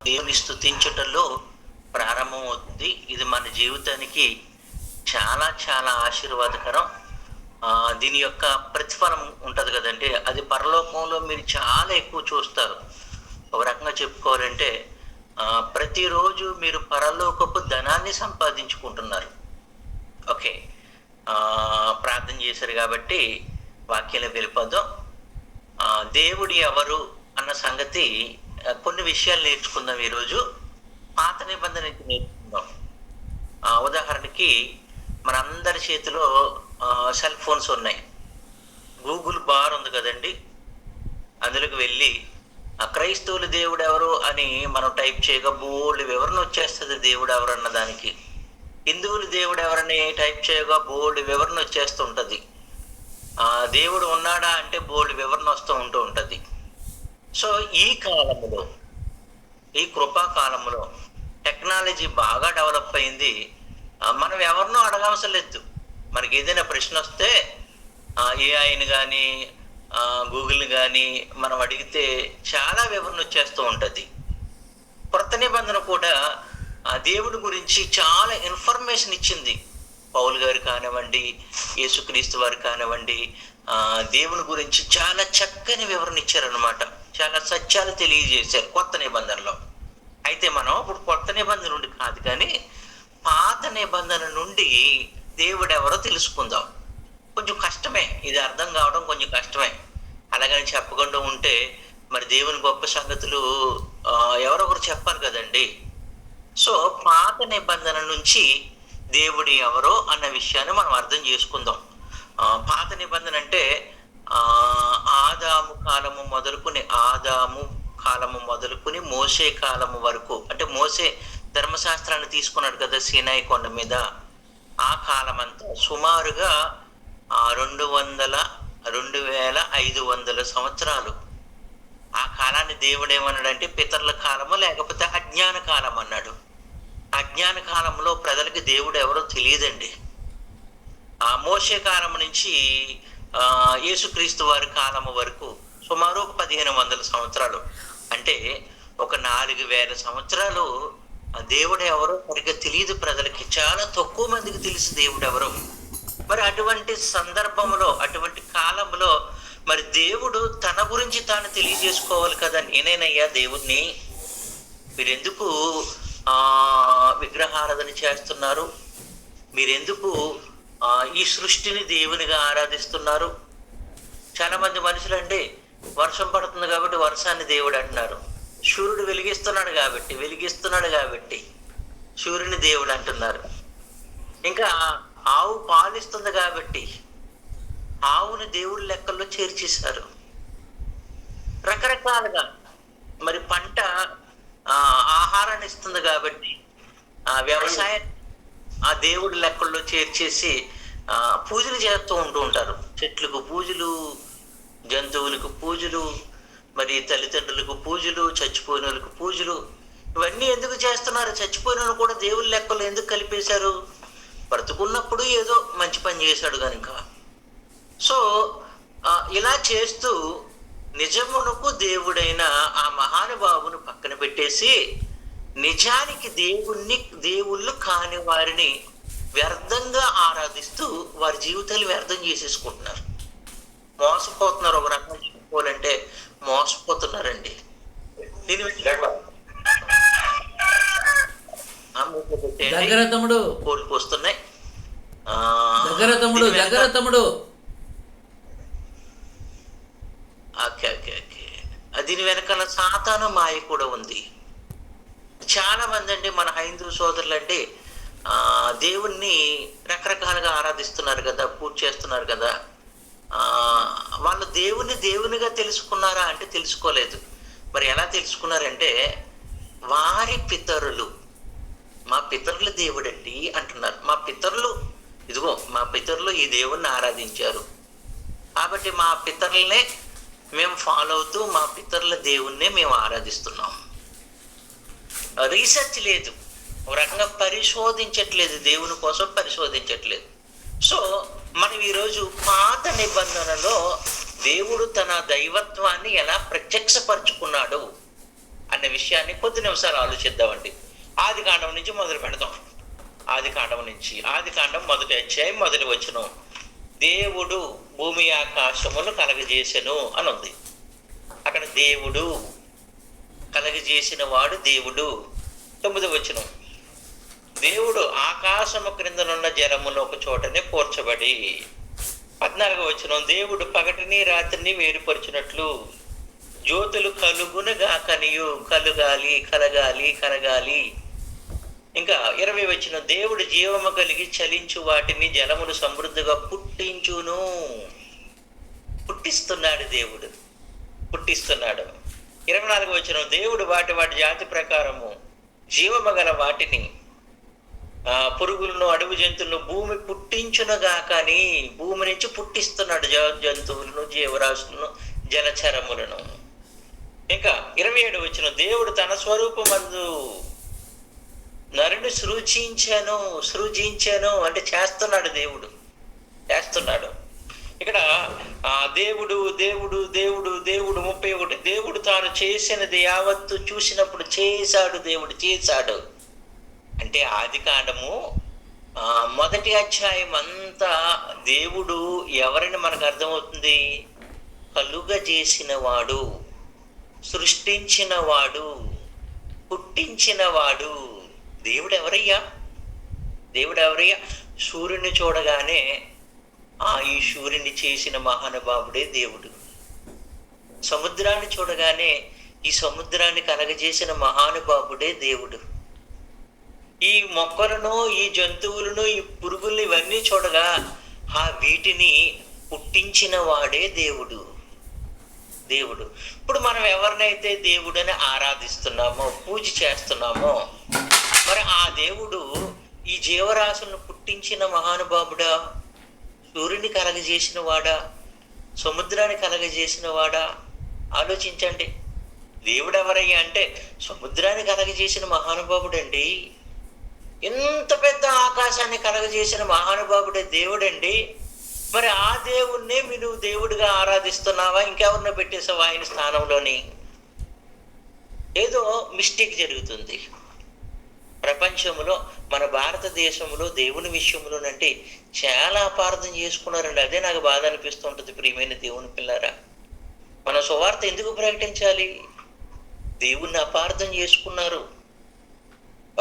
దేవుని స్తుతించుటలో ప్రారంభమవుతుంది. ఇది మన జీవితానికి చాలా చాలా ఆశీర్వాదకరం. దీని యొక్క ప్రతిఫలం ఉంటుంది కదండి, అది పరలోకంలో మీరు చాలా ఎక్కువ చూస్తారు. ఒక రకంగా చెప్పుకోవాలంటే ప్రతిరోజు మీరు పరలోకపు ధనాన్ని సంపాదించుకుంటున్నారు. ఓకే, ప్రార్థన చేశారు కాబట్టి వాక్యంలో వెళ్ళిపోదాం. దేవుడు ఎవరు అన్న సంగతి కొన్ని విషయాలు నేర్చుకుందాం ఈరోజు. పాత నిబంధన నేర్చుకుందాం. ఉదాహరణకి మనందరి చేతిలో సెల్ ఫోన్స్ ఉన్నాయి. గూగుల్ బార్ ఉంది కదండి, అందులోకి వెళ్ళి క్రైస్తవులు దేవుడు ఎవరు అని మనం టైప్ చేయగా బోల్డ్ వివరణ వచ్చేస్తుంది దేవుడు ఎవరు అన్న దానికి. హిందువులు దేవుడు ఎవరని టైప్ చేయగా బోల్డ్ వివరణ వచ్చేస్తుంటుంది. దేవుడు ఉన్నాడా అంటే బోల్డ్ వివరణ వస్తూ ఉంటుంది. సో ఈ కాలంలో, ఈ కృపాకాలంలో టెక్నాలజీ బాగా డెవలప్ అయింది. మనం ఎవరినో అడగవసరం లేదు. మనకి ఏదైనా ప్రశ్న వస్తే ఏఐని కానీ గూగుల్ని కానీ మనం అడిగితే చాలా వివరణ వచ్చేస్తూ ఉంటుంది. కొత్త నిబంధన కూడా దేవుడి గురించి చాలా ఇన్ఫర్మేషన్ ఇచ్చింది. పౌలు గారు కానివ్వండి, యేసుక్రీస్తు వారు కానివ్వండి, దేవుని గురించి చాలా చక్కని వివరణ ఇచ్చారనమాట. చాలా సత్యాలు తెలియజేశారు కొత్త నిబంధనలో. అయితే మనం ఇప్పుడు కొత్త నిబంధన నుండి కాదు కానీ పాత నిబంధన నుండి దేవుడు ఎవరో తెలుసుకుందాం. కొంచెం కష్టమే, ఇది అర్థం కావడం కొంచెం కష్టమే. అలాగని చెప్పకుండా ఉంటే మరి దేవుని గొప్ప సంగతులు ఎవరొకరు చెప్పాలి కదండి. సో పాత నిబంధన నుంచి దేవుడు ఎవరో అన్న విషయాన్ని మనం అర్థం చేసుకుందాం. పాత నిబంధన అంటే ఆదాము కాలము మొదలుకుని మోసే కాలము వరకు, అంటే మోసే ధర్మశాస్త్రాన్ని తీసుకున్నాడు కదా సీనాయి కొండ మీద. ఆ కాలం అంతా సుమారుగా 2500 సంవత్సరాలు. ఆ కాలాన్ని దేవుడు ఏమన్నాడంటే పితరుల కాలము లేకపోతే అజ్ఞాన కాలం అన్నాడు. అజ్ఞాన కాలంలో ప్రజలకి దేవుడు ఎవరో తెలియదండి. ఆ మోసే కాలం నుంచి యేసుక్రీస్తు వారి కాలము వరకు సుమారు 1500 సంవత్సరాలు, అంటే ఒక 4000 సంవత్సరాలు దేవుడు ఎవరో సరిగ్గా తెలియదు ప్రజలకి. చాలా తక్కువ మందికి తెలుసు దేవుడు ఎవరో. మరి అటువంటి సందర్భంలో, అటువంటి కాలంలో మరి దేవుడు తన గురించి తాను తెలియజేసుకోవాలి కదా. నేనేనయ్యా దేవుణ్ణి, మీరెందుకు విగ్రహారాధన చేస్తున్నారు, మీరెందుకు ఈ సృష్టిని దేవునిగా ఆరాధిస్తున్నారు. చాలా మంది మనుషులు అంటే వర్షం పడుతుంది కాబట్టి వర్షాన్ని దేవుడు అంటున్నారు, సూర్యుడు వెలిగిస్తున్నాడు కాబట్టి సూర్యుని దేవుడు అంటున్నారు, ఇంకా ఆవు పాలిస్తుంది కాబట్టి ఆవుని దేవుడి లెక్కల్లో చేర్చేశారు. రకరకాలుగా మరి పంట ఆహారాన్ని ఇస్తుంది కాబట్టి వ్యవసాయం ఆ దేవుడి లెక్కల్లో చేర్చేసి పూజలు చేస్తూ ఉంటారు. చెట్లకు పూజలు, జంతువులకు పూజలు, మరి తల్లిదండ్రులకు పూజలు, చచ్చిపోయిన వాళ్ళకు పూజలు. ఇవన్నీ ఎందుకు చేస్తున్నారు? చచ్చిపోయిన వాళ్ళు కూడా దేవుడి లెక్కల్లో ఎందుకు కలిపేశారు? బ్రతుకున్నప్పుడు ఏదో మంచి పని చేశాడు కనుక. సో ఇలా చేస్తూ నిజమునకు దేవుడైన ఆ మహానుభావును పక్కన పెట్టేసి నిజానికి దేవుళ్ళు కాని వారిని వ్యర్థంగా ఆరాధిస్తూ వారి జీవితాలు వ్యర్థం చేసేసుకుంటున్నారు. మోసపోతున్నారు. ఒక రకంగా చెప్పుకోవాలంటే మోసపోతున్నారండి. దీని కోరిక వస్తున్నాయి. దీని వెనకాల సాతాను మాయ కూడా ఉంది. చాలా మంది అండి మన హైందూ సోదరులు అంటే దేవుణ్ణి రకరకాలుగా ఆరాధిస్తున్నారు కదా, పూజ చేస్తున్నారు కదా. వాళ్ళు దేవునిగా తెలుసుకున్నారా అంటే తెలుసుకోలేదు. మరి ఎలా తెలుసుకున్నారంటే వారి పితరులు, మా పితరుల దేవుడండి అంటున్నారు. మా పితరులు ఈ దేవుణ్ణి ఆరాధించారు కాబట్టి మా పితరులనే మేము ఫాలో అవుతూ మా పితరుల దేవుణ్ణే మేము ఆరాధిస్తున్నాం. రీసెర్చ్ లేదు, ఒక రకంగా పరిశోధించట్లేదు, దేవుని కోసం పరిశోధించట్లేదు. సో మనం ఈరోజు పాత నిబంధనలో దేవుడు తన దైవత్వాన్ని ఎలా ప్రత్యక్షపరుచుకున్నాడు అన్న విషయాన్ని కొద్ది నిమిషాలు ఆలోచిద్దామండి. ఆది కాండం నుంచి మొదలు పెడదాం. ఆది కాండం మొదటి అధ్యాయం మొదటి వచనం. దేవుడు భూమి ఆకాశములు కలగజేసెను అని ఉంది. అక్కడ దేవుడు కలగజేసిన వాడు దేవుడు. 9వ వచనం. దేవుడు ఆకాశము క్రిందనున్న జలమును ఒక చోటనే కూర్చబడి. 14వ వచనం. దేవుడు పగటిని రాత్రిని వేరుపరిచినట్లు జ్యోతులు కలుగునగాకనియు కలగాలి. ఇంకా 20వ వచనం. దేవుడు జీవము కలిగి చలించు వాటిని జలములు సమృద్ధిగా పుట్టిస్తున్నాడు. దేవుడు పుట్టిస్తున్నాడు. 24వ వచనం. దేవుడు వాటి జాతి ప్రకారము జీవము గల వాటిని, పురుగులను, అడవి జంతువులను భూమి పుట్టించునుగాకని, భూమి నుంచి పుట్టిస్తున్నాడు జంతువులను, జీవరాశులను, జలచరములను. ఇంకా 27వ వచనం. దేవుడు తన స్వరూపమందు నరుని సృజించాను అంటే చేస్తున్నాడు. దేవుడు చేస్తున్నాడు. ఇక్కడ దేవుడు 31. దేవుడు తాను చేసినది యావత్తు చూసినప్పుడు దేవుడు చేశాడు. అంటే ఆది కాండము మొదటి అధ్యాయం అంతా దేవుడు ఎవరిని మనకు అర్థమవుతుంది? కలుగజేసిన వాడు, సృష్టించిన వాడు, పుట్టించిన వాడు. దేవుడు ఎవరయ్యా? సూర్యుని చూడగానే ఈ సూర్యుని చేసిన మహానుభావుడే దేవుడు. సముద్రాన్ని చూడగానే ఈ సముద్రాన్ని కలగజేసిన మహానుభావుడే దేవుడు. ఈ మొక్కలను, ఈ జంతువులను, ఈ పురుగుల్ని ఇవన్నీ చూడగా వీటిని పుట్టించిన వాడే దేవుడు. ఇప్పుడు మనం ఎవరినైతే దేవుడని ఆరాధిస్తున్నామో, పూజ చేస్తున్నామో, మరి ఆ దేవుడు ఈ జీవరాశులను పుట్టించిన మహానుభావుడా? సూర్యుని కలగజేసిన వాడా? సముద్రాన్ని కలగజేసిన వాడా? ఆలోచించండి. దేవుడు ఎవరయ్యా అంటే సముద్రాన్ని కలగజేసిన మహానుభావుడండి. ఎంత పెద్ద ఆకాశాన్ని కలగజేసిన మహానుభావుడే దేవుడండి. మరి ఆ దేవుణ్ణే నువ్వు దేవుడిగా ఆరాధిస్తున్నావా? ఇంకెవరినో పెట్టేసావా ఆయన స్థానంలోని? ఏదో మిస్టేక్ జరుగుతుంది ప్రపంచంలో. మన భారతదేశంలో దేవుని విషయంలోనంటే చాలా అపార్థం చేసుకున్నారండి. అదే నాకు బాధ అనిపిస్తుంటుంది. ప్రియమైన దేవుని పిల్లారా, మన సువార్త ఎందుకు ప్రకటించాలి? దేవుణ్ణి అపార్థం చేసుకున్నారు.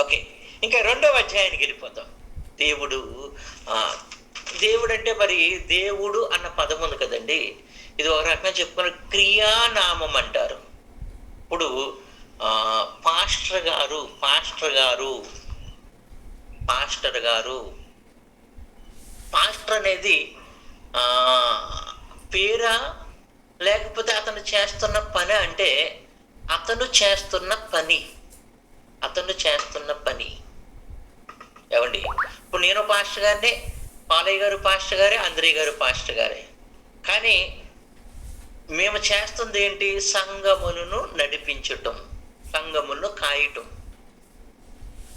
ఓకే, ఇంకా 2వ అధ్యాయానికి వెళ్ళిపోతాం. దేవుడు అంటే మరి దేవుడు అన్న పదం ఉంది కదండి, ఇది ఒక రకంగా చెప్పుకున్న క్రియానామం అంటారు. ఇప్పుడు పాస్టర్ అనేది పేరా, లేకపోతే అతను చేస్తున్న పని? అంటే అతను చేస్తున్న పని ఏమండి. ఇప్పుడు నేను పాస్టర్ గారిని, పాలయ్య గారు పాస్టర్ గారే, అంద్రయ్య గారు పాస్టర్ గారే. కానీ మేము చేస్తుంది ఏంటి? సంఘములను నడిపించటం, సంఘములను కాయటం.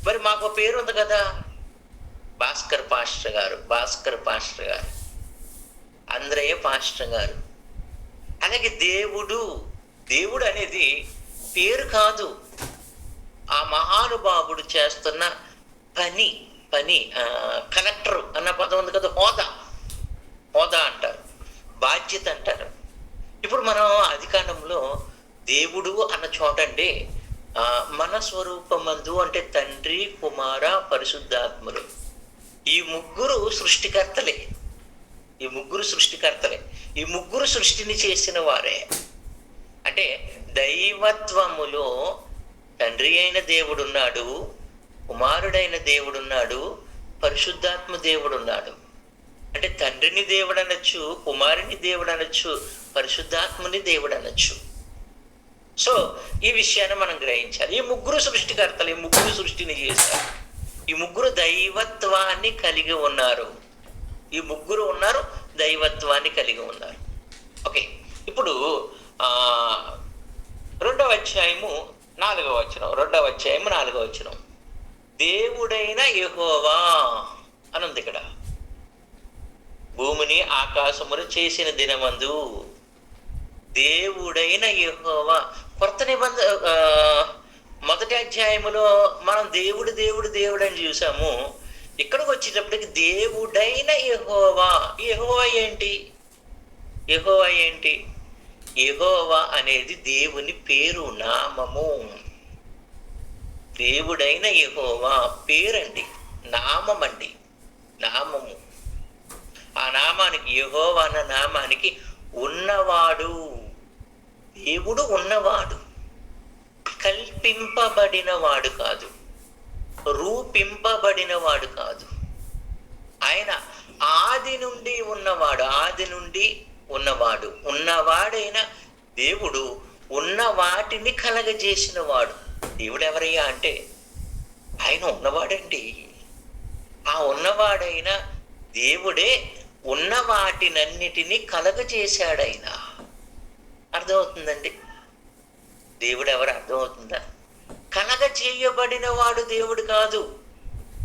మరి మాకు పేరు ఉంది కదా, భాస్కర్ పాస్టర్ గారు, అంద్రయ్య పాస్టర్ గారు. అలాగే దేవుడు అనేది పేరు కాదు, ఆ మహానుభావుడు చేస్తున్న పని. కలెక్టర్ అన్న పదం ఉంది కదా, హోదా అంటారు, బాధ్యత అంటారు. ఇప్పుడు మనం ఆదికాండంలో దేవుడు అన్న చోటండి మన స్వరూపమందు అంటే తండ్రి, కుమార, పరిశుద్ధాత్ములు, ఈ ముగ్గురు సృష్టికర్తలే. ఈ ముగ్గురు సృష్టిని చేసిన వారే. అంటే దైవత్వములో తండ్రి అయిన దేవుడున్నాడు, కుమారుడైన దేవుడున్నాడు, పరిశుద్ధాత్మ దేవుడున్నాడు. అంటే తండ్రిని దేవుడు అనొచ్చు, కుమారుని దేవుడు అనొచ్చు, పరిశుద్ధాత్మని దేవుడు అనొచ్చు. సో ఈ విషయాన్ని మనం గ్రహించాలి. ఈ ముగ్గురు సృష్టికర్తలు, ఈ ముగ్గురు సృష్టిని చేశారు. ఈ ముగ్గురు దైవత్వాన్ని కలిగి ఉన్నారు. దైవత్వాన్ని కలిగి ఉన్నారు. ఓకే, ఇప్పుడు 2వ అధ్యాయము 4వ వచనం. దేవుడైన యెహోవా అని ఉంది ఇక్కడ. భూమిని ఆకాశమును చేసిన దినమందు దేవుడైన యెహోవా. కొత్త నిబంధన మొదటి అధ్యాయములో మనం దేవుడు దేవుడు దేవుడు అని చూసాము. ఇక్కడికి వచ్చేటప్పటికి దేవుడైన యెహోవా. యెహోవా ఏంటి? యెహోవా ఏంటి? యెహోవా అనేది దేవుని పేరు, నామము. దేవుడైన యెహోవా పేరండి, నామం అండి, నామము. ఆ నామానికి, యెహోవా అన్న నామానికి ఉన్నవాడు, దేవుడు ఉన్నవాడు, కల్పింపబడిన వాడు కాదు, రూపింపబడిన వాడు కాదు. ఆయన ఆది నుండి ఉన్నవాడు, ఆది నుండి ఉన్నవాడు, ఉన్నవాడైన దేవుడు, ఉన్న వాటిని కలగజేసిన వాడు. దేవుడు ఎవరయ్యా అంటే ఆయన ఉన్నవాడండి. ఆ ఉన్నవాడైన దేవుడే ఉన్న వాటినన్నిటినీ కలగజేశాడైన. అర్థమవుతుందండి? దేవుడు ఎవరు అర్థమవుతుందా? కలగజేయబడిన వాడు దేవుడు కాదు.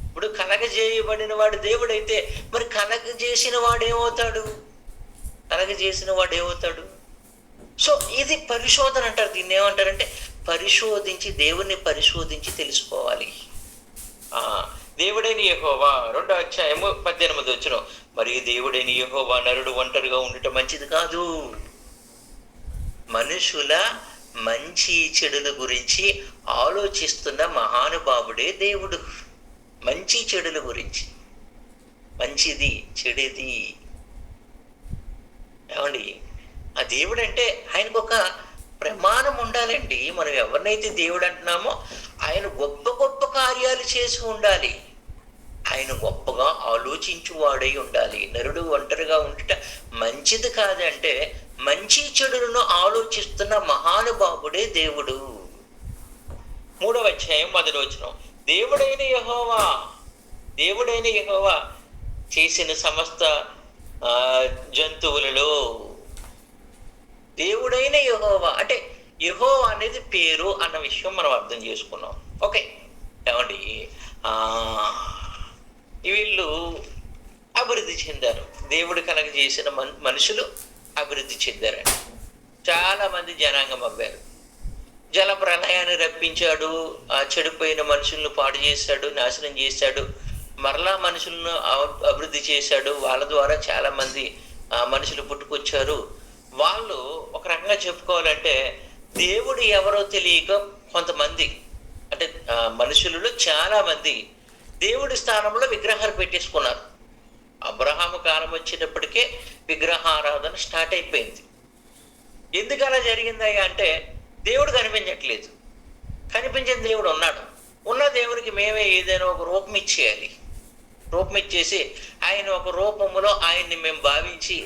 ఇప్పుడు కలగజేయబడిన వాడు దేవుడైతే మరి కలగజేసిన వాడు ఏమవుతాడు? కలగజేసిన వాడు ఏమవుతాడు? సో ఇది పరిశోధన అంటారు. దీన్ని ఏమంటారంటే పరిశోధించి, దేవుణ్ణి పరిశోధించి తెలుసుకోవాలి. దేవుడైన యెహోవా 2వ అధ్యాయము 18వ వచనం. మరి దేవుడైన యెహోవా నరుడు ఒంటరిగా ఉండటం మంచిది కాదు. మనుషుల మంచి చెడుల గురించి ఆలోచిస్తున్న మహానుభావుడే దేవుడు. మంచి చెడుల గురించి, మంచిది చెడుది. ఏమండి, ఆ దేవుడు అంటే ఆయనకు ఒక ప్రమాణం ఉండాలండి. మనం ఎవరినైతే దేవుడు అంటున్నామో ఆయన గొప్ప గొప్ప కార్యాలు చేసి ఉండాలి. ఆయన గొప్పగా ఆలోచించువాడై ఉండాలి. నరుడు ఒంటరిగా ఉండుట మంచిది కాదంటే మంచి చెడులను ఆలోచిస్తున్న మహానుభావుడే దేవుడు. 3వ అధ్యాయం 1వ వచనం. దేవుడైన యెహోవా, దేవుడైన యెహోవా చేసిన సమస్త జంతువులలో, దేవుడైన యెహోవా అంటే యెహోవా అనేది పేరు అన్న విషయం మనం అర్థం చేసుకున్నాం. ఓకే ఏమండి, వీళ్ళు అభివృద్ధి చెందారు. దేవుడు కలగజేసిన మనుషులు అభివృద్ధి చెందారండి. చాలా మంది జనాంగం అవ్వారు. జల ప్రళయాన్ని రప్పించాడు, ఆ చెడిపోయిన మనుషులను పాడు చేశాడు, నాశనం చేశాడు. మరలా మనుషులను అభివృద్ధి చేశాడు. వాళ్ళ ద్వారా చాలా మంది మనుషులు పుట్టుకొచ్చారు. వాళ్ళు ఒక రకంగా చెప్పుకోవాలంటే దేవుడు ఎవరో తెలియక కొంతమంది, అంటే మనుషులలో చాలా మంది దేవుడి స్థానంలో విగ్రహాలు పెట్టేసుకున్నారు. అబ్రహాము కాలం వచ్చేటప్పటికే విగ్రహారాధన స్టార్ట్ అయిపోయింది. ఎందుకు అలా జరిగిందయ్యా అంటే దేవుడు కనిపించట్లేదు. కనిపించిన దేవుడు ఉన్నాడు. ఉన్న దేవుడికి మేమే ఏదైనా ఒక రూపం ఇచ్చేయాలి. రూపం ఇచ్చేసి ఆయన ఒక రూపములో ఆయన్ని మేము భావించి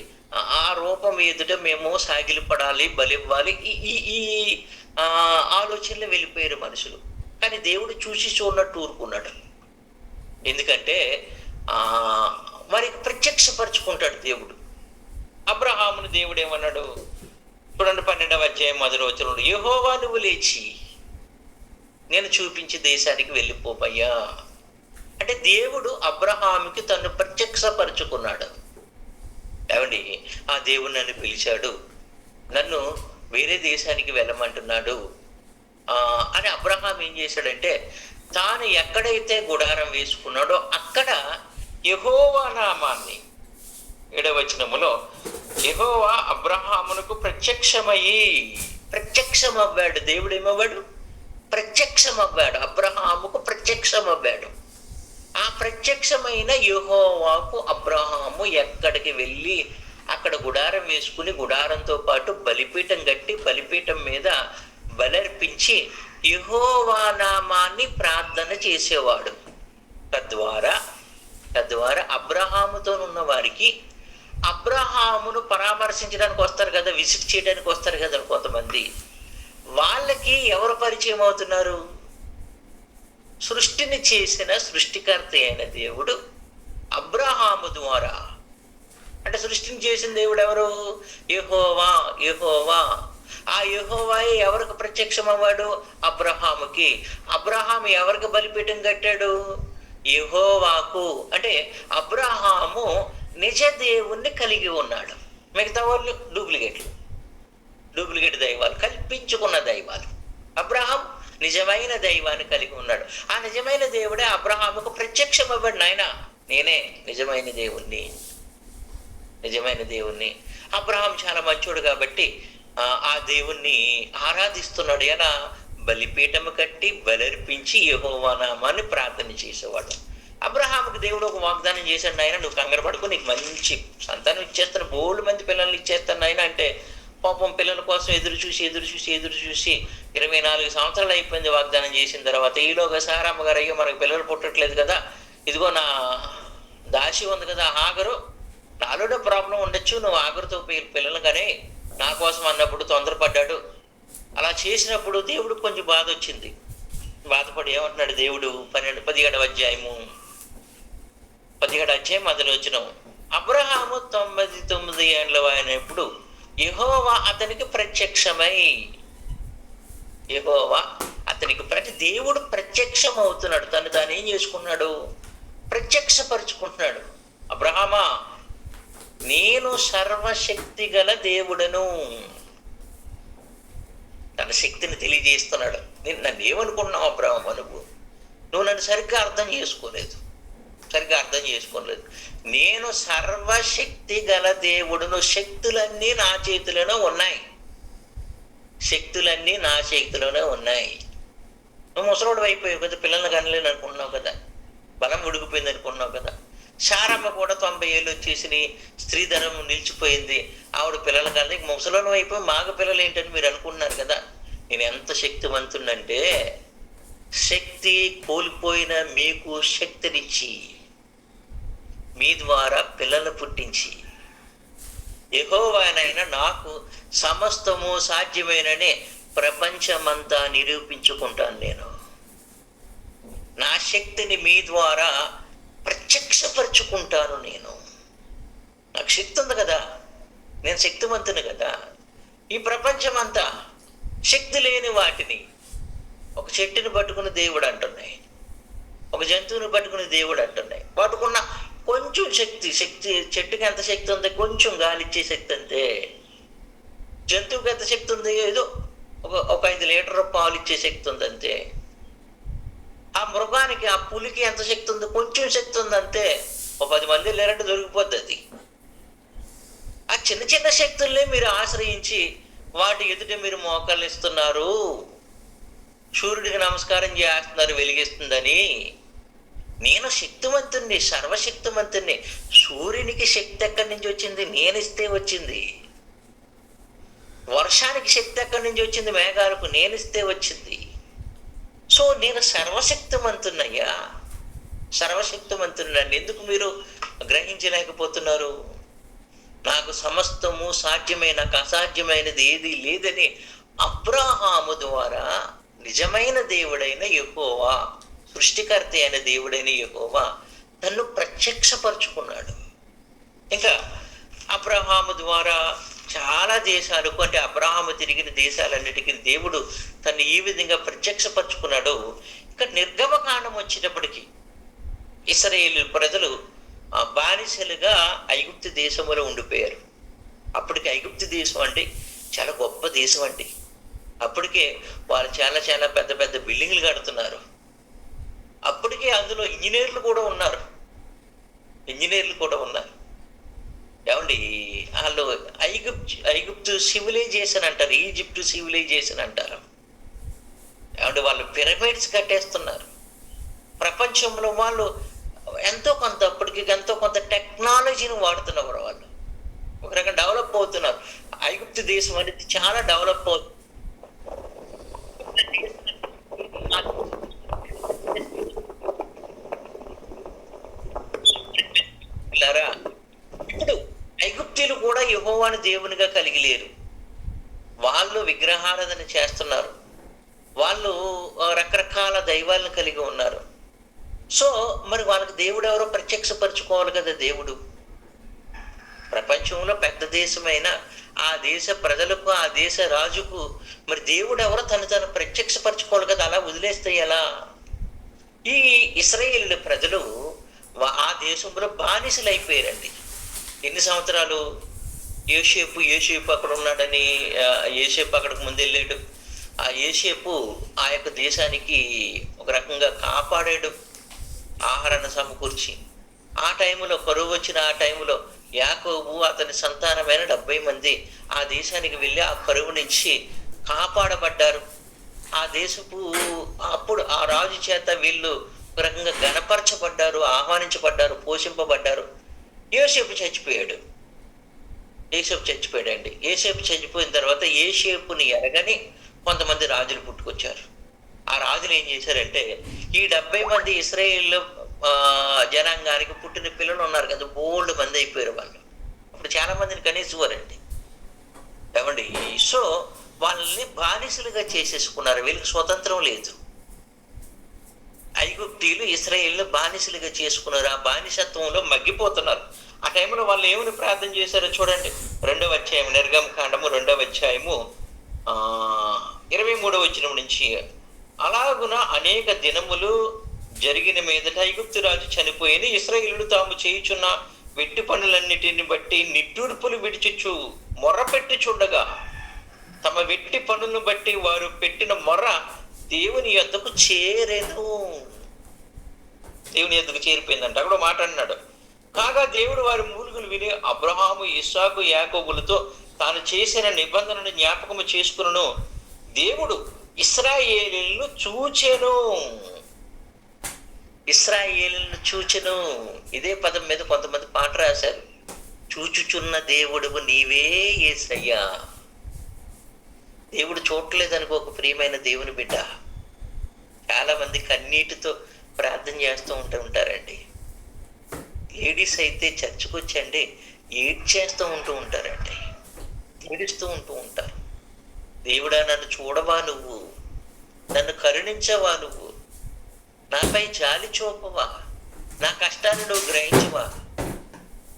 ఆ రూపం ఎదుట మేము సాగిలపడాలి, బలివ్వాలి. ఈ ఆలోచనలు వెళ్ళిపోయారు మనుషులు. కానీ దేవుడు చూసి చూడనట్టు ఊరుకున్నాడు. ఎందుకంటే వారికి ప్రత్యక్షపరుచుకుంటాడు దేవుడు. అబ్రహామును దేవుడు ఏమన్నాడు చూడండి, 12వ అధ్యాయం 1వ వచనంలో, యెహోవా నువ్వు లేచి నేను చూపించే దేశానికి వెళ్ళిపోవయ్యా అంటే దేవుడు అబ్రహాముకి తను ప్రత్యక్షపరుచుకున్నాడు. ఏమండి, ఆ దేవుడు నన్ను పిలిచాడు, నన్ను వేరే దేశానికి వెళ్ళమంటున్నాడు అని అబ్రహాం ఏం చేశాడంటే తాను ఎక్కడైతే గుడారం వేసుకున్నాడో అక్కడ యెహోవా నామాన్ని, 7వ వచనములో, యెహోవా అబ్రహామునకు ప్రత్యక్షమవ్వాడు. దేవుడు ఏమవ్వాడు? ప్రత్యక్షమవ్వాడు. అబ్రహాముకు ప్రత్యక్షమవ్వాడు. ఆ ప్రత్యక్షమైన యెహోవాకు అబ్రహాము ఎక్కడికి వెళ్ళి అక్కడ గుడారం వేసుకుని గుడారంతో పాటు బలిపీఠం కట్టి బలిపీఠం మీద బలర్పించి యెహోవా నామాన్ని ప్రార్థన చేసేవాడు. తద్వారా అబ్రహాముతో ఉన్న వారికి, అబ్రహామును పరామర్శించడానికి వస్తారు కదా, విజిట్ చేయడానికి వస్తారు కదా కొంతమంది, వాళ్ళకి ఎవరు పరిచయం అవుతున్నారు? సృష్టిని చేసిన సృష్టికర్త అయిన దేవుడు అబ్రహాము ద్వారా. అంటే సృష్టిని చేసిన దేవుడు ఎవరు? యెహోవా. ఆ యెహోవాయే ఎవరికి ప్రత్యక్షం అవ్వాడు? అబ్రహాముకి. అబ్రహాము ఎవరికి బలిపీఠం కట్టాడు? యెహోవాకు. అంటే అబ్రహాము నిజ దేవుణ్ణి కలిగి ఉన్నాడు. మిగతా వాళ్ళు డూప్లికేట్ దైవాలు, కల్పించుకున్న దైవాలు. అబ్రహాం నిజమైన దైవాన్ని కలిగి ఉన్నాడు. ఆ నిజమైన దేవుడే అబ్రహాముకు ప్రత్యక్షం అవ్వడు. నాయన నేనే నిజమైన దేవుణ్ణి, నిజమైన దేవుణ్ణి. అబ్రహాం చాలా మంచోడు కాబట్టి ఆ దేవుణ్ణి ఆరాధిస్తున్నాడు. ఎలా? బలిపీఠము కట్టి బలర్పించి యెహోవా నామాన్ని ప్రార్థన చేసేవాడు. అబ్రహాముకు దేవుడు ఒక వాగ్దానం చేశాడు, నాయన నువ్వు కంగారు పడుకో, నీకు మంచి సంతానం ఇచ్చేస్తాను, బోల్డ్ మంది పిల్లల్ని ఇచ్చేస్తాను నాయన అంటే, పాపం పిల్లల కోసం ఎదురు చూసి 24 సంవత్సరాలు అయిపోయింది వాగ్దానం చేసిన తర్వాత. ఈలోగా సారమ్మ గారు, అయ్యో మనకు పిల్లలు పుట్టట్లేదు కదా, ఇదిగో నా దాసి ఉంది కదా ఆగరు, నాలోనే ప్రాబ్లం ఉండొచ్చు, నువ్వు ఆగరుతో పిల్లలు కానీ నా కోసం అన్నప్పుడు తొందరపడ్డాడు. అలా చేసినప్పుడు దేవుడు కొంచెం బాధ వచ్చింది. బాధపడి ఏమంటున్నాడు దేవుడు? 17వ అధ్యాయం 1 అబ్రహాము 99 ఏండ్ల అయినప్పుడు యెహోవా అతనికి ప్రత్యక్షమై, యెహోవా అతనికి దేవుడు ప్రత్యక్షం అవుతున్నాడు. తాను ఏం చేసుకున్నాడు? ప్రత్యక్షపరుచుకుంటున్నాడు. అబ్రహామా, నేను సర్వశక్తి గల దేవుడను. తన శక్తిని తెలియజేస్తున్నాడు. నన్ను ఏమనుకున్నావు అబ్రహామా? నువ్వు నన్ను సరిగ్గా అర్థం చేసుకోలేదు. నేను సర్వశక్తి గల దేవుడును, శక్తులన్నీ నా చేతిలోనే ఉన్నాయి. నువ్వు ముసలోడు అయిపోయావు కదా, పిల్లల్ని కనలేని అనుకున్నావు కదా, బలం ఉడికిపోయింది అనుకున్నావు కదా. శారమ్మ కూడా 90 ఏళ్ళు వచ్చేసి స్త్రీధనం నిలిచిపోయింది, ఆవిడ పిల్లలు కన్నా ముసలోడు అయిపోయి మాగ పిల్లలు ఏంటని మీరు అనుకున్నారు కదా. నేను ఎంత శక్తివంతుడంటే, శక్తి కోల్పోయిన మీకు శక్తినిచ్చి మీ ద్వారా పిల్లలు పుట్టించి, యెహోవానైనా నాకు సమస్తము సాధ్యమేనని ప్రపంచమంతా నిరూపించుకుంటాను. నేను నా శక్తిని మీ ద్వారా ప్రత్యక్షపరుచుకుంటాను. నాకు శక్తి ఉంది కదా, నేను శక్తివంతుని కదా. ఈ ప్రపంచమంతా శక్తి లేని వాటిని, ఒక చెట్టుని పట్టుకుని దేవుడు అంటున్నాయి, ఒక జంతువుని పట్టుకుని దేవుడు అంటున్నాయి. పట్టుకున్న కొంచెం శక్తి, చెట్టుకి ఎంత శక్తి ఉంది? కొంచెం గాలిచ్చే శక్తి అంతే. జంతువుకి ఎంత శక్తి ఉంది? ఏదో ఒక 5 లీటర్ల పాలు ఇచ్చే శక్తి ఉంది అంతే. ఆ మృగానికి, ఆ పులికి ఎంత శక్తి ఉంది? కొంచెం శక్తి ఉంది అంతే. 10 మంది లేరంటే దొరికిపోద్ది అది. ఆ చిన్న శక్తుల్ని మీరు ఆశ్రయించి వాటి ఎదుట మీరు మోకాళ్ళు ఇస్తున్నారు, సూర్యుడికి నమస్కారం చేస్తున్నారు వెలిగిస్తుందని. నేను శక్తివంతుణ్ణి, సర్వశక్తివంతుణ్ణి. సూర్యునికి శక్తి ఎక్కడి నుంచి వచ్చింది? నేనిస్తే వచ్చింది. వర్షానికి శక్తి ఎక్కడి నుంచి వచ్చింది? మేఘాలకు నేనిస్తే వచ్చింది. సో నేను సర్వశక్తివంతున్నయ్యా, సర్వశక్తివంతునండి. ఎందుకు మీరు గ్రహించలేకపోతున్నారు? నాకు సమస్తము సాధ్యమే, నాకు అసాధ్యమైనది ఏది లేదని అబ్రహాము ద్వారా నిజమైన దేవుడైన యెహోవా, సృష్టికర్త అయిన దేవుడైన యెహోవా తన్ను ప్రత్యక్షపరుచుకున్నాడు. ఇంకా అబ్రహాము ద్వారా చాలా దేశాలకు, అంటే అబ్రహాము తిరిగిన దేశాలన్నిటికీ దేవుడు తను ఈ విధంగా ప్రత్యక్షపరుచుకున్నాడు. ఇంకా నిర్గమకాండం వచ్చేటప్పటికి ఇశ్రాయేలు ప్రజలు బానిసలుగా ఐగుప్తు దేశంలో ఉండిపోయారు. అప్పటికి ఐగుప్తు దేశం అంటే చాలా గొప్ప దేశం అండి. అప్పటికే వాళ్ళు చాలా పెద్ద పెద్ద బిల్డింగ్లు కడుతున్నారు. అప్పటికే అందులో ఇంజనీర్లు కూడా ఉన్నారు. ఏమండి, వాళ్ళు ఐగుప్తు సివిలైజేషన్ అంటారు, ఈజిప్ట్ సివిలైజేషన్ అంటారు. ఏమంటే వాళ్ళు పిరమిడ్స్ కట్టేస్తున్నారు. ప్రపంచంలో వాళ్ళు అప్పటికి ఎంతో కొంత టెక్నాలజీని వాడుతున్నారు. వాళ్ళు ఒక రకంగా డెవలప్ అవుతున్నారు. ఐగుప్తు దేశం అనేది చాలా డెవలప్ అవుతుంది. ఇప్పుడు ఐగుప్తీయులు కూడా యెహోవాను దేవునిగా కలిగి లేరు. వాళ్ళు విగ్రహారాధన చేస్తున్నారు. వాళ్ళు రకరకాల దైవాలను కలిగి ఉన్నారు. సో మరి వాళ్ళకి దేవుడు ఎవరో ప్రత్యక్షపరచుకోవాలి కదా. దేవుడు ప్రపంచంలో పెద్ద దేశమైన ఆ దేశ ప్రజలకు, ఆ దేశ రాజుకు మరి దేవుడు ఎవరో తను ప్రత్యక్షపరచుకోవాలి కదా. అలా వదిలేస్తే ఎలా? ఈ ఇశ్రాయేలు ప్రజలు ఆ దేశంలో బానిసలు అయిపోయారండి. ఎన్ని సంవత్సరాలు? యోసేపు అక్కడ ఉన్నాడని, యోసేపు అక్కడికి ముందు వెళ్ళాడు. ఆ యోసేపు ఆ యొక్క దేశానికి ఒక రకంగా కాపాడాడు, ఆహారాన్ని సమకూర్చి. ఆ టైంలో కరువు వచ్చిన ఆ టైంలో యాకోబు అతని సంతానమైన 70 మంది ఆ దేశానికి వెళ్ళి ఆ కరువు నుంచి కాపాడబడ్డారు. ఆ దేశపు అప్పుడు ఆ రాజు చేత వీళ్ళు ఒక రకంగా గణపరచబడ్డారు, ఆహ్వానించబడ్డారు, పోషింపబడ్డారు. యోసేపు చచ్చిపోయాడండి. యోసేపు చచ్చిపోయిన తర్వాత యోసేపుని ఎరగని కొంతమంది రాజులు పుట్టుకొచ్చారు. ఆ రాజులు ఏం చేశారంటే, ఈ 70 మంది ఇశ్రాయేల్ జనాంగానికి పుట్టిన పిల్లలు ఉన్నారు కదా, బోల్డ్ మంది అయిపోయారు వాళ్ళు. అప్పుడు చాలా మందిని కనేసేవారండి ఏమండి. సో వాళ్ళని బానిసలుగా చేసేసుకున్నారు, వీళ్ళకి స్వతంత్రం లేదు. ఐగుప్తీయులు ఇశ్రాయేల్ని బానిసలుగా చేసుకున్నారు, ఆ బానిసత్వంలో మగ్గిపోతున్నారు. ఆ టైంలో వాళ్ళు ఏమని ప్రార్థన చేశారో చూడండి. 2వ అధ్యాయం, నిర్గమకాండము 2వ అధ్యాయము 23వ వచనం నుంచి. అలాగున అనేక దినములు జరిగిన మీదట ఐగుప్తు రాజు చనిపోయిన ఇశ్రాయేలులు తాము చేయుచున్న వెట్టి పనులన్నిటిని బట్టి నిట్టూర్పులు విడిచిచు మొర్ర పెట్టుచుండగా, తమ వెట్టి పనులను బట్టి వారు పెట్టిన మొర్ర దేవుని యొద్దకు చేరెను. దేవుని యొద్దకు చేరిపోయిందంట. అక్కడ మాట అన్నాడు, కాగా దేవుడు వారి మూలుగులు విని అబ్రహాము, ఇస్సాకు, యాకోబులతో తాను చేసిన నిబంధనను జ్ఞాపకము చేసుకును. దేవుడు ఇశ్రాయేలీయులను చూచెను. ఇదే పదం మీద కొంతమంది పాట రాశారు. చూచుచున్న దేవుడు నీవే యేసయ్యా. దేవుడు చూడలేదనుకో ఒక ప్రియమైన దేవుని బిడ్డ. చాలా మంది కన్నీటితో ప్రార్థన చేస్తూ ఉంటారండి. లేడీస్ అయితే చర్చకు వచ్చండి ఏడ్చేస్తూ ఉంటారండి, ఏడుస్తూ ఉంటారు. దేవుడా, నన్ను చూడవా నువ్వు, నన్ను కరుణించవా నువ్వు, నాపై జాలి చూపవా, నా కష్టాన్ని నువ్వు గ్రహించవా.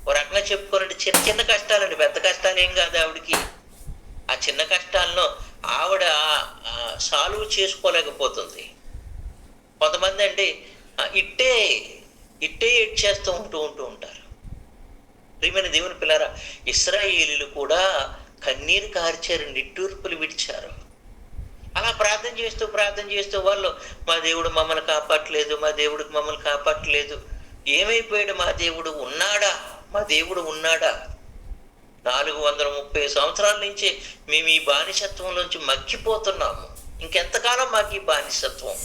ఒక రకంగా చెప్పుకోనండి, చిన్న చిన్న కష్టాలండి, పెద్ద కష్టాలు ఏం కాదు ఆవిడికి. ఆ చిన్న కష్టాలను ఆవిడ సాల్వ్ చేసుకోలేకపోతుంది. కొంతమంది అండి ఇట్టే ఏడ్చేస్తూ ఉంటారు. ప్రియమైన దేవుని పిల్లారా, ఇశ్రాయేలీయులు కూడా కన్నీరు కార్చారు, నిట్టూర్పులు విడిచారు. అలా ప్రార్థన చేస్తూ వాళ్ళు, మా దేవుడు మమ్మల్ని కాపాడలేదు, మా దేవుడికి మమ్మల్ని కాపాడలేదు. ఏమైపోయాడు మా దేవుడు? ఉన్నాడా? 430 సంవత్సరాల నుంచి మేము ఈ బానిసత్వంలోంచి మగ్గిపోతున్నాము. ఇంకెంతకాలం మాకు ఈ బానిసత్వం?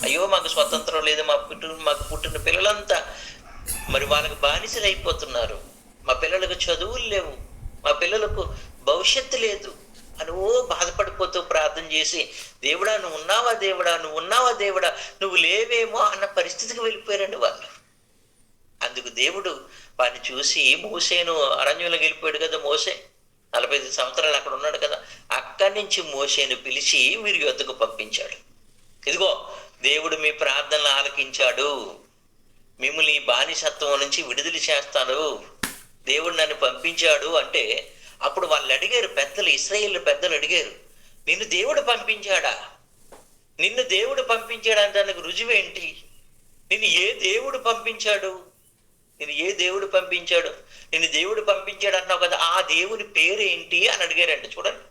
అయ్యో, మాకు స్వతంత్రం లేదు, మాకు పుట్టిన పిల్లలంతా మరి వాళ్ళకి బానిసలు అయిపోతున్నారు, మా పిల్లలకు చదువులు లేవు, మా పిల్లలకు భవిష్యత్తు లేదు అని బాధపడిపోతూ ప్రార్థన చేసి, దేవుడా నువ్వు ఉన్నావా దేవుడా, నువ్వు లేవేమో అన్న పరిస్థితికి వెళ్ళిపోయారండి వాళ్ళు. అందుకు దేవుడు వారిని చూసి, మోసేను అరణ్యంలోకి వెళ్ళిపోయాడు కదా మోసే, 45 సంవత్సరాలు అక్కడ ఉన్నాడు కదా, అక్కడి నుంచి మోసేను పిలిచి వీరి యొద్దకు పంపించాడు. ఇదిగో దేవుడు మీ ప్రార్థనలు ఆలకించాడు, మిమ్మల్ని ఈ బానిసత్వం నుంచి విడుదల చేస్తాడు, దేవుడు నన్ను పంపించాడు అంటే, అప్పుడు వాళ్ళు అడిగారు, ఇశ్రాయేలు పెద్దలు అడిగారు, నిన్ను దేవుడు పంపించాడా అంటే దానికి రుజువేంటి? నిన్ను ఏ దేవుడు పంపించాడు నిన్ను దేవుడు పంపించాడు అన్నావు కదా, ఆ దేవుని పేరేంటి అని అడిగారంట. చూడండి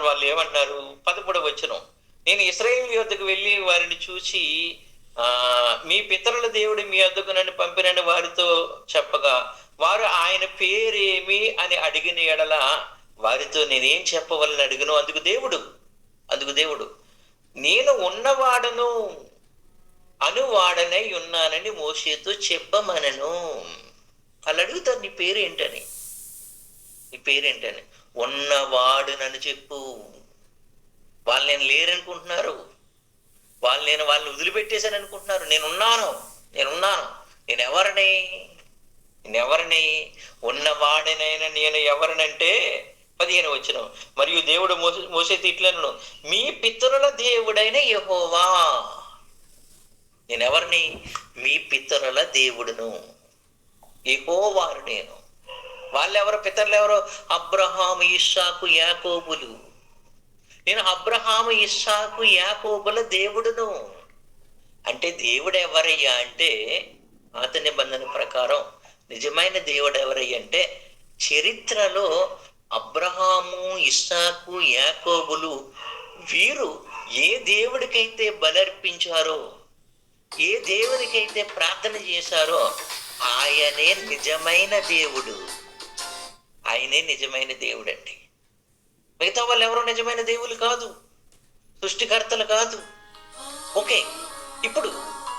వాళ్ళు ఏమన్నారు. 13వ వచనం, నేను ఇశ్రాయేలు యొద్దకు వెళ్ళి వారిని చూసి, మీ పితరుల దేవుడు మీ యొద్దకు నన్ను పంపినని వారితో చెప్పగా, వారు ఆయన పేరేమి అని అడిగిన ఎడల వారితో నేనేం చెప్పవాలని అడిగను. అందుకు దేవుడు నేను ఉన్నవాడను అనువాడనై ఉన్నానని మోషేతో చెప్పమనను. వాళ్ళు అడుగుతారు, నీ పేరేంటని. ఉన్నవాడు నన్ను చెప్పు. వాళ్ళు నేను లేరనుకుంటున్నారు, వాళ్ళని వదిలిపెట్టేశాను అనుకుంటున్నారు. నేనున్నాను. నేనెవరిని? ఉన్నవాడినైనా నేను ఎవరినంటే 15వ వచనం, మరియు దేవుడు మోసేతో ఇట్లనెను, మీ పితరుల దేవుడైన యెహోవా. నేనెవరిని? మీ పితరుల దేవుడును, యెహోవాను నేను. వాళ్ళెవరో, పితరులు ఎవరో? అబ్రహాము, ఇస్సాకు, యాకోబులు. నేను అబ్రహాము, ఇస్సాకు, యాకోబుల దేవుడును. అంటే దేవుడు ఎవరయ్యా అంటే, పాత నిబంధన ప్రకారం నిజమైన దేవుడు ఎవరయ్యా అంటే చరిత్రలో అబ్రహాము, ఇస్సాకు, యాకోబులు వీరు ఏ దేవుడికైతే బలర్పించారో, ఏ దేవునికైతే ప్రార్థన చేశారో ఆయనే నిజమైన దేవుడు. ఆయనే నిజమైన దేవుడు అండి. మిగతా వాళ్ళు ఎవరో నిజమైన దేవులు కాదు, సృష్టికర్తలు కాదు. ఓకే, ఇప్పుడు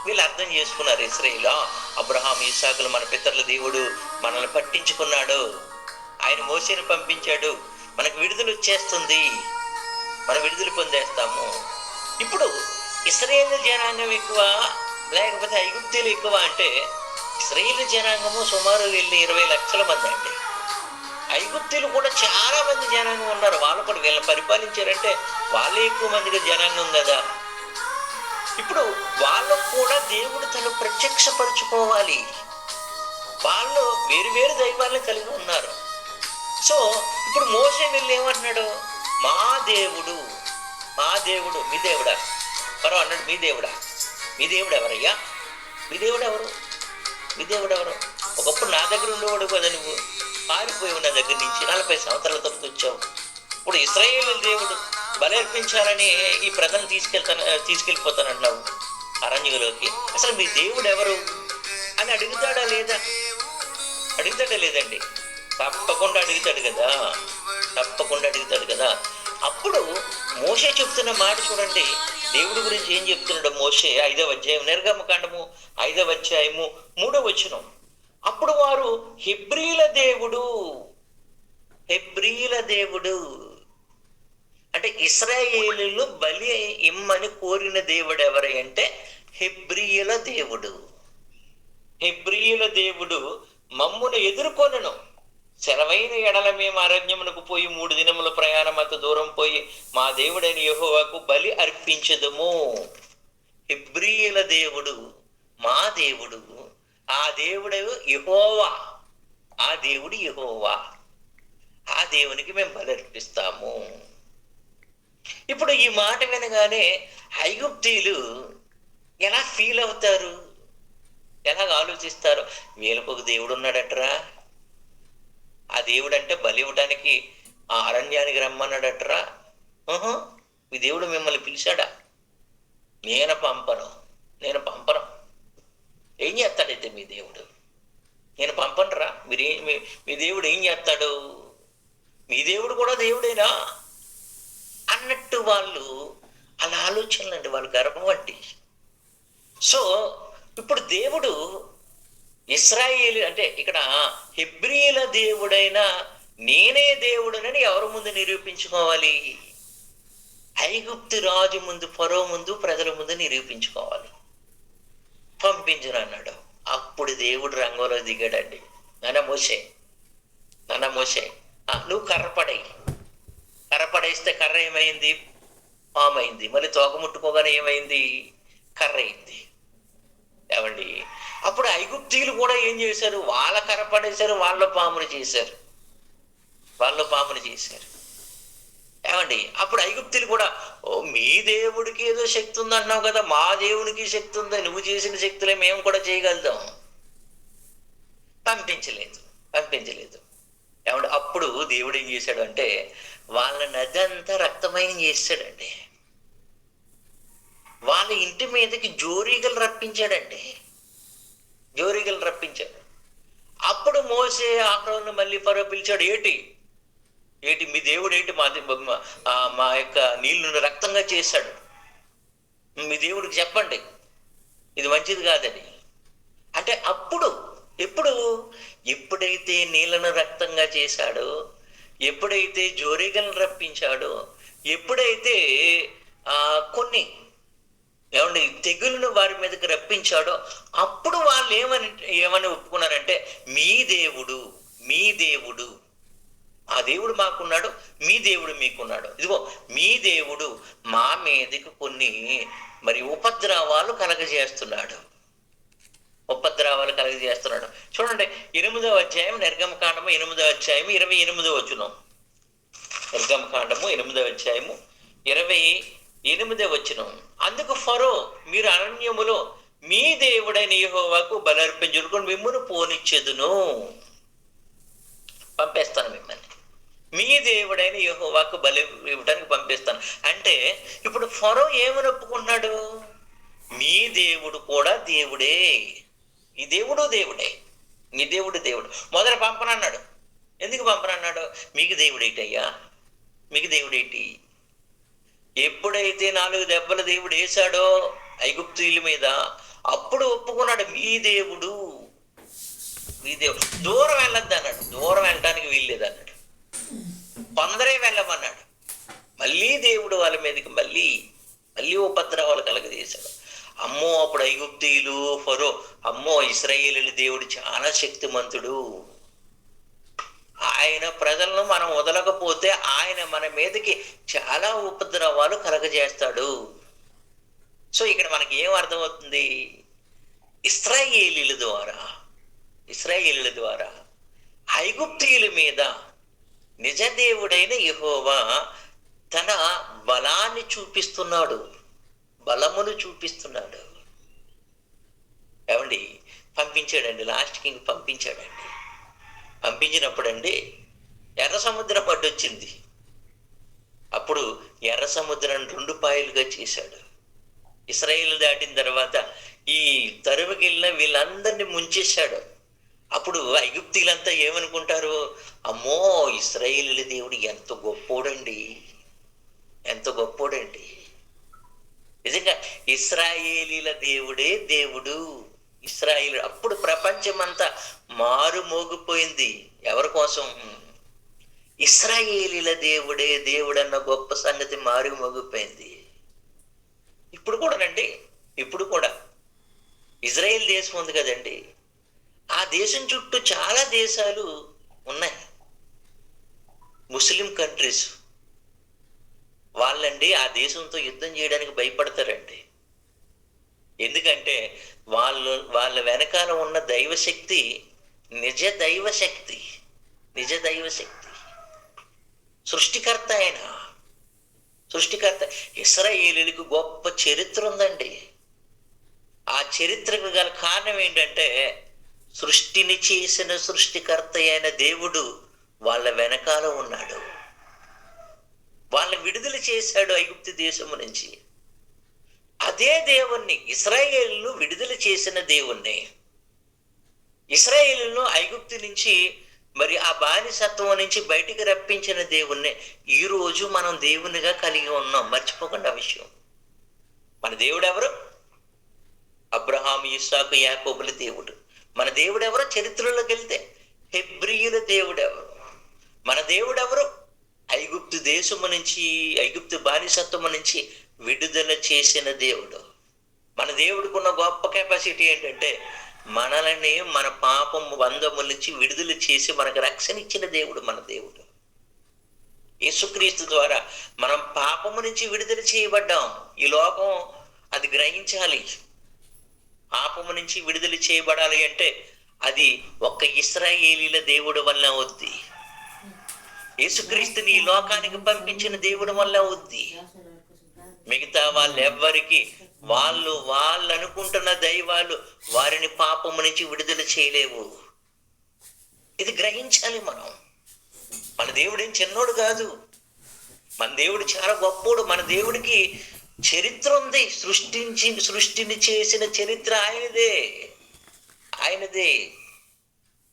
వీళ్ళు అర్థం చేసుకున్నారు. ఇశ్రాయేలు, అబ్రహాం, ఇస్సాకులు మన పితరుల దేవుడు, మనల్ని పట్టించుకున్నాడు, ఆయన మోసేని పంపించాడు, మనకు విడుదల వచ్చేస్తుంది, మనం విడుదల పొందేస్తాము. ఇప్పుడు ఇశ్రాయేలు జనాంగం ఎక్కువ లేకపోతే ఐగుప్తీయులు ఎక్కువ అంటే, ఇశ్రాయేలు జనాంగము సుమారు వీళ్ళు 20 లక్షల మంది అండి. ఐగుప్తీయులు కూడా చాలా మంది జనాంగం ఉన్నారు. వాళ్ళు కూడా వీళ్ళని పరిపాలించారంటే వాళ్ళే ఎక్కువ మందిగా జనాంగం కదా. ఇప్పుడు వాళ్ళకు కూడా దేవుడు తను ప్రత్యక్షపరుచుకోవాలి. వాళ్ళు వేరు వేరు దైవాలను కలిగి ఉన్నారు. సో ఇప్పుడు మోసే వెళ్ళి ఏమంటున్నాడు? మా దేవుడు, మా దేవుడు. మీ దేవుడా? మరో అన్నాడు, మీ దేవుడా? మీ దేవుడు ఎవరయ్యా? మీ దేవుడు ఎవరు? మీ దేవుడు ఎవరు? ఒకప్పుడు నా దగ్గర ఉండేవాడు కదా, నువ్వు పారిపోయి ఉన్న దగ్గర నుంచి 40 సంవత్సరాల తర్వాత వచ్చావు. ఇప్పుడు ఇశ్రాయేలు దేవుడు బలర్పించాలని ఈ ప్రజలను తీసుకెళ్ళిపోతానంటున్నావు అరణ్యంలోకి. అసలు మీ దేవుడు ఎవరు అని అడుగుతాడా లేదా? అడుగుతాడా లేదండి? తప్పకుండా అడుగుతాడు కదా, తప్పకుండా అడుగుతాడు కదా. అప్పుడు మోషే చెప్తున్న మాట చూడండి, దేవుడి గురించి ఏం చెప్తున్నాడు మోషే. 5వ అధ్యాయం, నిర్గమకాండము 5వ అధ్యాయము 3వ వచనం. అప్పుడు వారు హెబ్రీల దేవుడు, హెబ్రీల దేవుడు అంటే ఇశ్రాయేలీయులు బలి ఇమ్మని కోరిన దేవుడు ఎవరై అంటే హెబ్రీయుల దేవుడు. హెబ్రీయుల దేవుడు మమ్మును ఎదుర్కొనను, సెలవైన ఎడల మేము అరణ్యమునకు పోయి 3 దినముల ప్రయాణం అంత దూరం పోయి మా దేవుడైన యెహోవాకు బలి అర్పించదుము. హెబ్రీయుల దేవుడు మా దేవుడు, ఆ దేవుడు యెహోవా, ఆ దేవుడు యెహోవా, ఆ దేవునికి మేము బలి అర్పిస్తాము. ఇప్పుడు ఈ మాట వినగానే ఐగుప్తీయులు ఎలా ఫీల్ అవుతారు, ఎలాగ ఆలోచిస్తారు? వీళ్ళకు ఒక దేవుడు ఉన్నాడట్రా, ఆ దేవుడు అంటే బలి ఇవ్వడానికి ఆ అరణ్యానికి రమ్మన్నాడట్రా. మీ దేవుడు మిమ్మల్ని పిలిచాడా? నేను పంపను. ఏం చేస్తాడైతే మీ దేవుడు? నేను పంపనరా. మీ దేవుడు ఏం చేస్తాడు? మీ దేవుడు కూడా దేవుడేనా అన్నట్టు వాళ్ళు అలా ఆలోచనలు అండి, వాళ్ళు గర్వం అండి. సో ఇప్పుడు దేవుడు ఇశ్రాయేలు అంటే ఇక్కడ హెబ్రీల దేవుడైన నేనే దేవుడనని ఎవరి ముందు నిరూపించుకోవాలి? ఐగుప్తు రాజు ముందు, ఫరో ముందు, ప్రజల ముందు నిరూపించుకోవాలి. పంపించను అన్నాడు. అప్పుడు దేవుడు రంగంలో దిగాడండి. నాన్న మోసే నువ్వు కర్ర పడేస్తే కర్ర ఏమైంది? పామైంది. మళ్ళీ తోక ముట్టుకోగానే ఏమైంది? కర్ర అయింది. ఏమండి, అప్పుడు ఐగుప్తీయులు కూడా ఏం చేశారు? వాళ్ళ కర్ర పడేశారు, వాళ్ళ పామును చేశారు. ఏమండి, అప్పుడు ఐగుప్తీయులు కూడా, ఓ మీ దేవుడికి ఏదో శక్తి ఉంది అన్నావు కదా, మా దేవునికి శక్తి ఉంది, నువ్వు చేసిన శక్తులే మేము కూడా చేయగలుగుతాం. పంపించలేదు. ఏమంటే అప్పుడు దేవుడు ఏం చేశాడు అంటే వాళ్ళ నది అంతా రక్తమయం చేశాడండి. వాళ్ళ ఇంటి మీదకి జోరీగలు రప్పించాడు. అప్పుడు మోసే ఆహ్రోను మళ్ళీ ఫరో పిలిచాడు. ఏటి మీ దేవుడు ఏంటి మా యొక్క నీళ్లను రక్తంగా చేశాడు, మీ దేవుడికి చెప్పండి, ఇది మంచిది కాదని. అంటే అప్పుడు ఎప్పుడైతే నీళ్లను రక్తంగా చేశాడో, ఎప్పుడైతే జోరీగలను రప్పించాడో, ఎప్పుడైతే కొన్ని తెగులను వారి మీదకి రప్పించాడో, అప్పుడు వాళ్ళు ఏమని ఒప్పుకున్నారంటే మీ దేవుడు, ఆ దేవుడు మాకున్నాడు, మీ దేవుడు మీకున్నాడు. ఇదిగో మీ దేవుడు మా మీదకి కొన్ని ఉపద్రవాలు కలగజేస్తున్నాడు. చూడండి 8వ అధ్యాయం, నిర్గమకాండము 8వ అధ్యాయం 28వ వచనం. నిర్గమకాండము 8వ అధ్యాయము 28వ వచనం. అందుకు ఫరో, మీరు అరణ్యములో మీ దేవుడైన యెహోవాకు బలి అర్పించుకొని మిమ్మును పోనిచ్చెదును. పంపేస్తాను మిమ్మల్ని, మీ దేవుడైన యెహోవాకు బలి ఇవ్వడానికి పంపిస్తాను అంటే ఇప్పుడు ఫరో ఏమని ఒప్పుకున్నాడు? మీ దేవుడు కూడా దేవుడే, ఈ దేవుడు దేవుడే, మీ దేవుడు దేవుడు, మొదలు పంపనన్నాడు. ఎందుకు పంపనన్నాడు? మీకు దేవుడేటయ్యా, మీకు దేవుడేటి? ఎప్పుడైతే 4 దెబ్బలు దేవుడు వేశాడో ఐగుప్తీయుల మీద, అప్పుడు ఒప్పుకున్నాడు మీ దేవుడు, మీ దేవుడు. దూరం వెళ్ళొద్దు అన్నాడు, దూరం వెళ్ళడానికి వీల్లేదు అన్నాడు, కొందరే వెళ్ళమన్నాడు. మళ్ళీ దేవుడు వాళ్ళ మీదకి మళ్ళీ ఉపద్రవాలు కలగజేశాడు. అమ్మో అప్పుడు ఐగుప్తీయులు, ఫరో, అమ్మో ఇశ్రాయేలీయుల దేవుడు చాలా శక్తిమంతుడు, ఆయన ప్రజలను మనం వదలకపోతే ఆయన మన మీదకి చాలా ఉపద్రవాలు కలగజేస్తాడు. సో ఇక్కడ మనకి ఏం అర్థమవుతుంది? ఇశ్రాయేలీయుల ద్వారా ఐగుప్తీయుల మీద నిజ దేవుడైన యెహోవా తన బలాన్ని చూపిస్తున్నాడు, బలమును చూపిస్తున్నాడు. ఏమండి, పంపించాడండి, లాస్ట్కి ఇంక పంపించాడండి. పంపించినప్పుడండి ఎర్ర సముద్రం అడ్డొచ్చింది. అప్పుడు ఎర్ర సముద్రం 2 పాయలుగా చేశాడు. ఇశ్రాయేలు దాటిన తర్వాత ఈ తరుముకెళ్ళిన వీళ్ళందరినీ ముంచేశాడు. అప్పుడు ఐగుప్తీయులంతా ఏమనుకుంటారు? అమ్మో ఇశ్రాయేలీయుల దేవుడు ఎంత గొప్పోడండి, ఎంత గొప్పోడండి. నిజంగా ఇశ్రాయేలీయుల దేవుడే దేవుడు. ఇశ్రాయేలు అప్పుడు ప్రపంచమంతా మారు మోగిపోయింది. ఎవరి కోసం? ఇశ్రాయేలీయుల దేవుడే దేవుడన్న గొప్ప సంగతి మారు మోగిపోయింది. ఇప్పుడు కూడానండి, ఇప్పుడు కూడా ఇజ్రాయెల్ దేశం ఉంది కదండి, ఆ దేశం చుట్టూ చాలా దేశాలు ఉన్నాయి, ముస్లిం కంట్రీస్. వాళ్ళండి ఆ దేశంతో యుద్ధం చేయడానికి భయపడతారండి. ఎందుకంటే వాళ్ళ వెనకాల ఉన్న దైవశక్తి నిజ దైవశక్తి. సృష్టికర్త ఇశ్రాయేలీయులకు గొప్ప చరిత్ర ఉందండి. ఆ చరిత్రకు గల కారణం ఏంటంటే సృష్టిని చేసిన సృష్టికర్త అయిన దేవుడు వాళ్ళ వెనకాల ఉన్నాడు. వాళ్ళని విడుదల చేశాడు ఐగుప్తు దేశము నుంచి. అదే దేవుణ్ణి, ఇశ్రాయేలును విడుదల చేసిన దేవుణ్ణి, ఇశ్రాయేలును ఐగుప్తు నుంచి మరి ఆ బానిసత్వం నుంచి బయటికి రప్పించిన దేవుణ్ణి ఈ రోజు మనం దేవునిగా కలిగి ఉన్నాం. మర్చిపోకుండా విషయం. మన దేవుడు ఎవరు? అబ్రహాము, ఇస్సాకు, యాకోబుల దేవుడు. మన దేవుడు ఎవరు? చరిత్రలోకి వెళ్తే హెబ్రీయుల దేవుడు ఎవరు? మన దేవుడు ఎవరు? ఐగుప్తు దేశము నుంచి, ఐగుప్తు బానిసత్వము నుంచి విడుదల చేసిన దేవుడు. మన దేవుడికి ఉన్న గొప్ప కెపాసిటీ ఏంటంటే మనల్ని మన పాపం బంధముల నుంచి విడుదల చేసి మనకు రక్షణ ఇచ్చిన దేవుడు మన దేవుడు. యేసుక్రీస్తు ద్వారా మనం పాపము నుంచి విడుదల చేయబడ్డాం. ఈ లోకం అది గ్రహించాలి. పాపము నుంచి విడుదల చేయబడాలి అంటే అది ఒక్క ఇశ్రాయేలీల దేవుడు వల్ల అవుద్ది. యేసుక్రీస్తుని ఈ లోకానికి పంపించిన దేవుడు వల్ల అవుద్ది. మిగతా వాళ్ళెవ్వరికి వాళ్ళు అనుకుంటున్న దైవాలు వారిని పాపము నుంచి విడుదల చేయలేవు. ఇది గ్రహించాలి మనం. మన దేవుడు ఏం చిన్నోడు కాదు, మన దేవుడు చాలా గొప్పోడు. మన దేవుడికి చరిత్ర ఉంది. సృష్టిని చేసిన చరిత్ర ఆయనదే.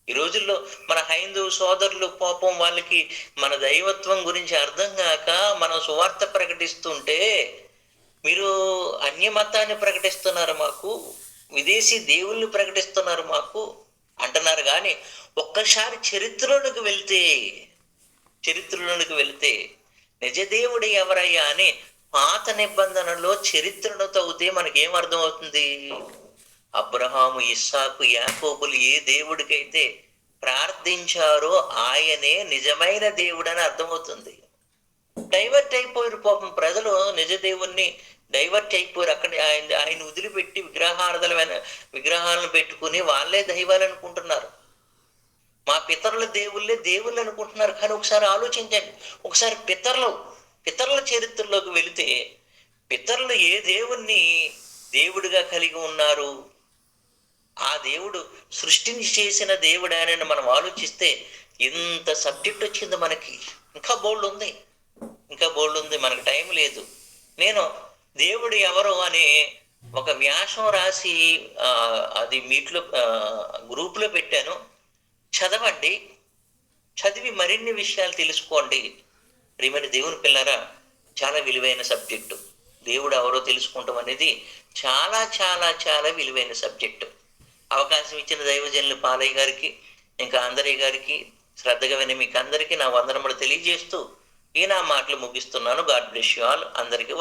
ఈ రోజుల్లో మన హైందవ సోదరులు పాపం వాళ్ళకి మన దైవత్వం గురించి అర్థం కాక మనం సువార్త ప్రకటిస్తుంటే మీరు అన్యమతాన్ని ప్రకటిస్తున్నారు మాకు, విదేశీ దేవుళ్ళని ప్రకటిస్తున్నారు మాకు అంటున్నారు. కానీ ఒక్కసారి చరిత్రలోనికి వెళ్తే నిజదేవుడు ఎవరయ్యా అని పాత నిబంధనలో చరిత్రను తవ్వితే మనకేం అర్థమవుతుంది? అబ్రహాము, ఇస్సాకు, యాకోబులు ఏ దేవుడికైతే ప్రార్థించారో ఆయనే నిజమైన దేవుడని అర్థమవుతుంది. డైవర్ట్ అయిపోయారు పాపం ప్రజలు, నిజ దేవుణ్ణి డైవర్ట్ అయిపోయారు. అక్కడ ఆయన వదిలిపెట్టి విగ్రహాలను పెట్టుకుని వాళ్ళే దైవాలు అనుకుంటున్నారు. మా పితరుల దేవుళ్ళు అనుకుంటున్నారు. కానీ ఒకసారి ఆలోచించండి, ఒకసారి పితరుల చరిత్రలోకి వెళితే పితరులు ఏ దేవుణ్ణి దేవుడిగా కలిగి ఉన్నారు? ఆ దేవుడు సృష్టిని చేసిన దేవుడు అని మనం ఆలోచిస్తే ఇంత సబ్జెక్ట్ వచ్చింది మనకి. ఇంకా బోల్డ్ ఉంది. ఇంకా బోల్డ్ ఉంది. మనకు టైం లేదు. నేను దేవుడు ఎవరు అనే ఒక వ్యాసం రాసి అది మీట్లో గ్రూప్‌లో పెట్టాను. చదవండి. చదివి మరిన్ని విషయాలు తెలుసుకోండి. ప్రియమైన దేవుని పిల్లారా, చాలా విలువైన సబ్జెక్టు. దేవుడు ఎవరో తెలుసుకోవటం అనేది చాలా చాలా చాలా విలువైన సబ్జెక్టు. అవకాశం ఇచ్చిన దైవజనులు పాలయ్య గారికి, ఇంకా అందరయ్య గారికి, శ్రద్ధగా వినే మీకు అందరికీ నా వందనములు తెలియజేస్తూ ఈ నా మాటలు ముగిస్తున్నాను. God bless you all. అందరికీ